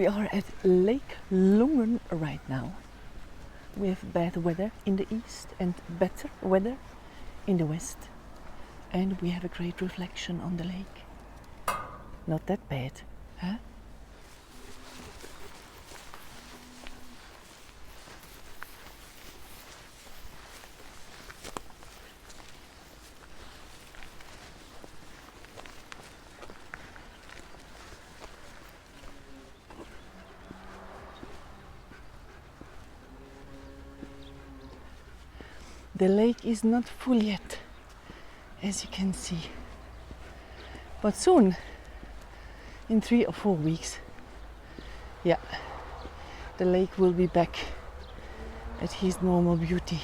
We are at Lake Lungern right now. We have bad weather in the east and better weather in the west. And we have a great reflection on the lake. Not that bad, huh? The lake is not full yet, as you can see. But soon, in 3 or 4 weeks, yeah, the lake will be back at his normal beauty.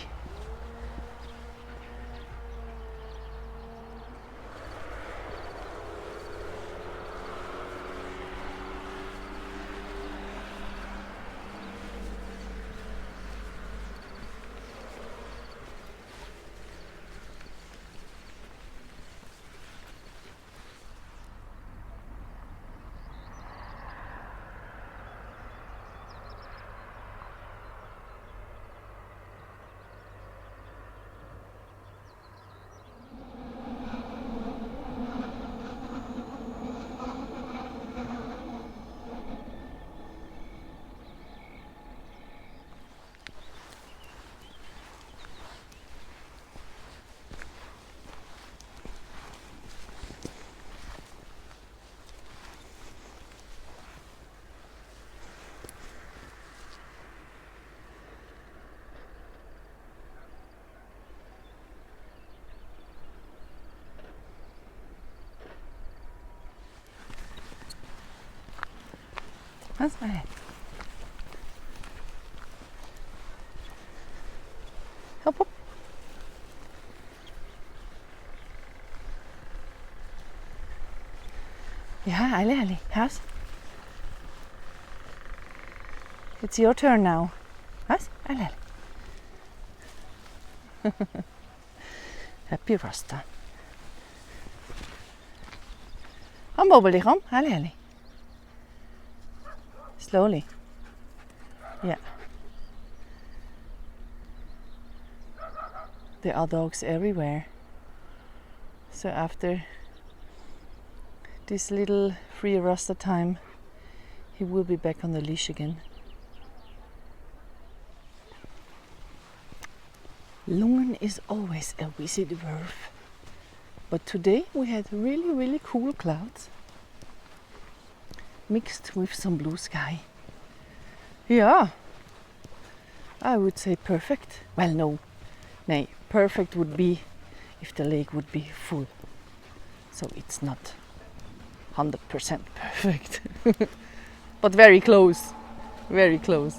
That's right. Hop, hop. Ja, alle. Has? It's your turn now. Has? Alle. Happy Rasta. Kom, bobbeli, kom. Alle. Slowly. Yeah. There are dogs everywhere. So after this little free Rasta time, he will be back on the leash again. Lungern is always a visit worth. But today we had really cool clouds mixed with some blue sky. Yeah, I would say perfect. Well, no, perfect would be if the lake would be full. So it's not 100% perfect, but very close, very close.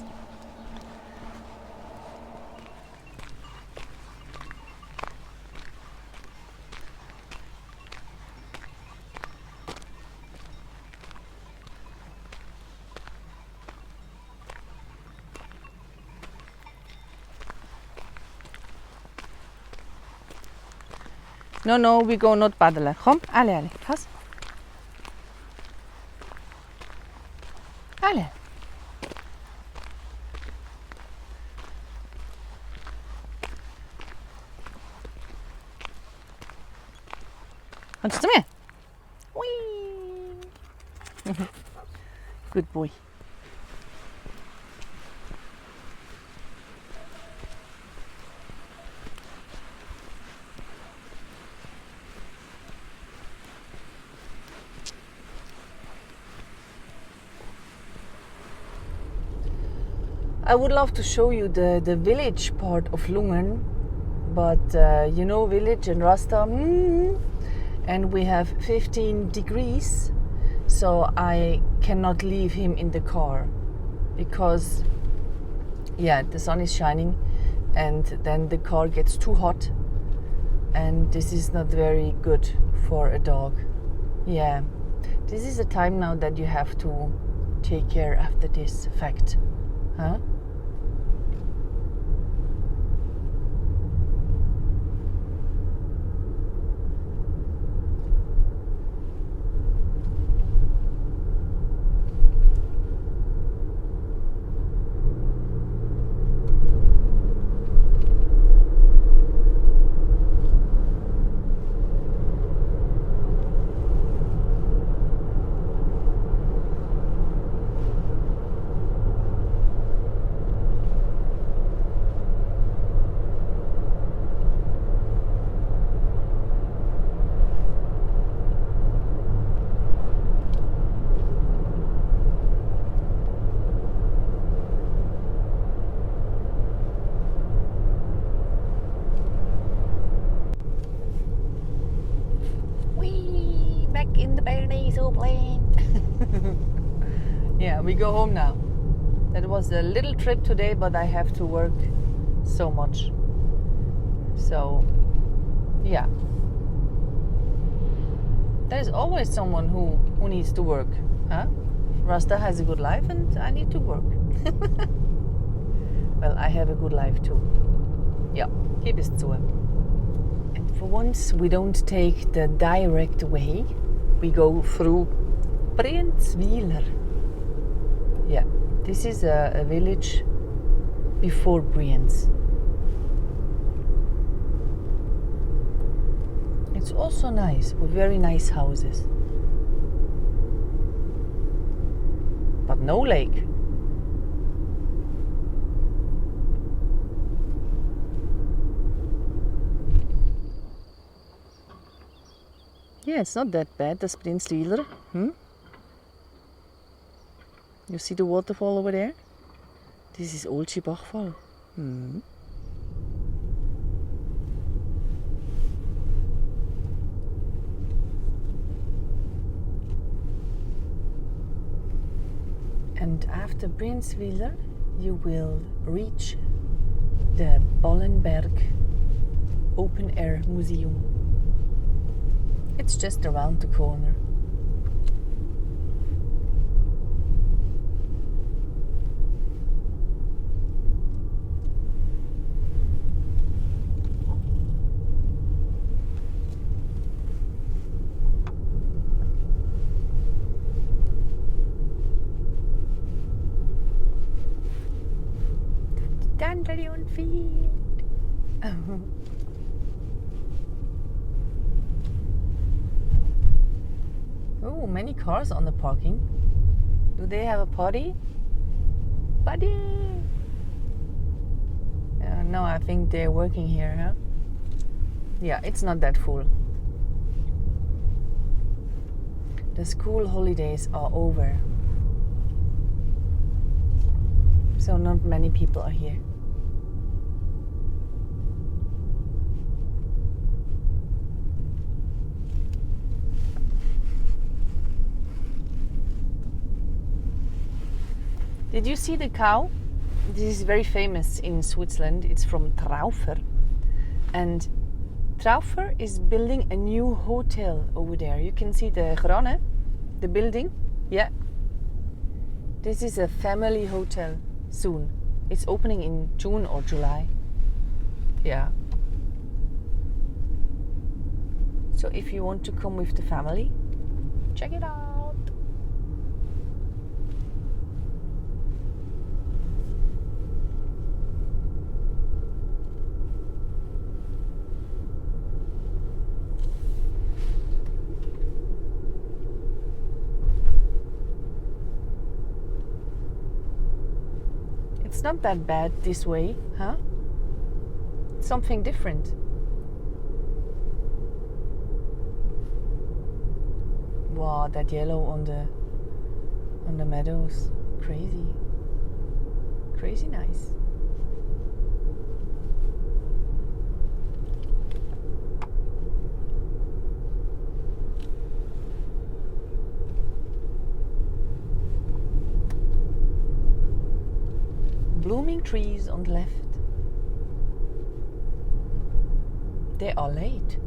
No, we go not paddelen. Kom, alle. Has. Alle. Kannst du mir? Whee! Good boy. I would love to show you the village part of Lungern, but you know, village and Rasta, and we have 15 degrees, so I cannot leave him in the car because, yeah, the sun is shining and then the car gets too hot, and this is not very good for a dog. Yeah, this is a time now that you have to take care after this fact, huh? aeroplane. Yeah, we go home now. That was a little trip today, but I have to work so much. So, yeah. There's always someone who needs to work, huh? Rasta has a good life and I need to work. Well, I have a good life too. Ja, hier bist du. And for once we don't take the direct way. We go through Brienzwiler. Yeah, this is a village before Brienz. It's also nice, with very nice houses. But no lake. Yeah, it's not that bad, das Brienzwiler. You see the waterfall over there? This is Olschi Bachfall. And after Brienzwiler, you will reach the Bollenberg Open Air Museum. It's just around the corner. Dandelion-field. Oh, many cars on the parking. Do they have a party? Buddy! No, I think they're working here, huh? Yeah, it's not that full. The school holidays are over. So not many people are here. Did you see the cow? This is very famous in Switzerland. It's from Traufer. And Traufer is building a new hotel over there. You can see the Grane, the building. Yeah. This is a family hotel soon. It's opening in June or July. Yeah. So if you want to come with the family, check it out. It's not that bad this way, huh? Something different. Wow, that yellow on the meadows. Crazy. Crazy nice. Blooming trees on the left. They are late.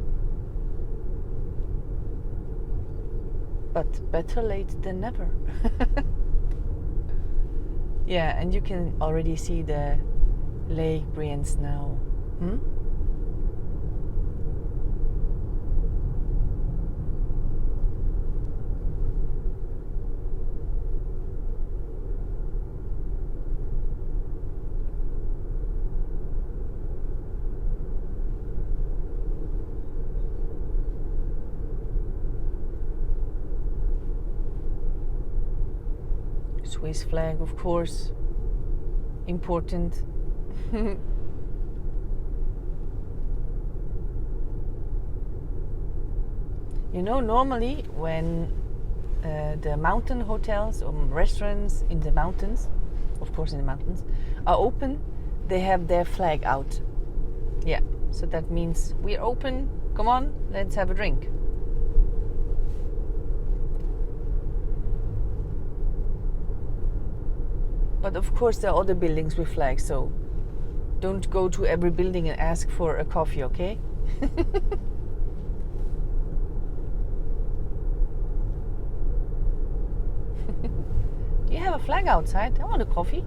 But better late than never. Yeah, and you can already see the Lake Brienz now. Swiss flag, of course, important. You know, normally when the mountain hotels or restaurants in the mountains, of course in the mountains, are open, they have their flag out. Yeah, so that means we're open, come on, let's have a drink. But of course there are other buildings with flags, so don't go to every building and ask for a coffee, okay? You have a flag outside. I want a coffee.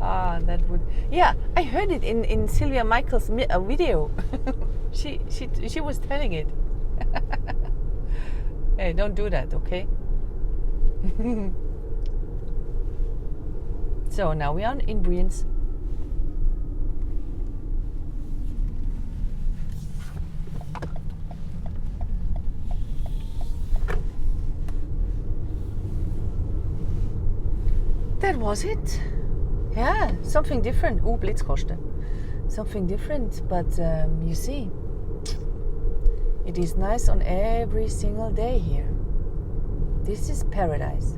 Ah, that would. Yeah, I heard it in Sylvia Michael's video. she was telling it. Hey, don't do that, okay? So now we are in Brienz. That was it. Yeah, something different. Blitzkosten. Something different, but you see, it is nice on every single day here. This is paradise.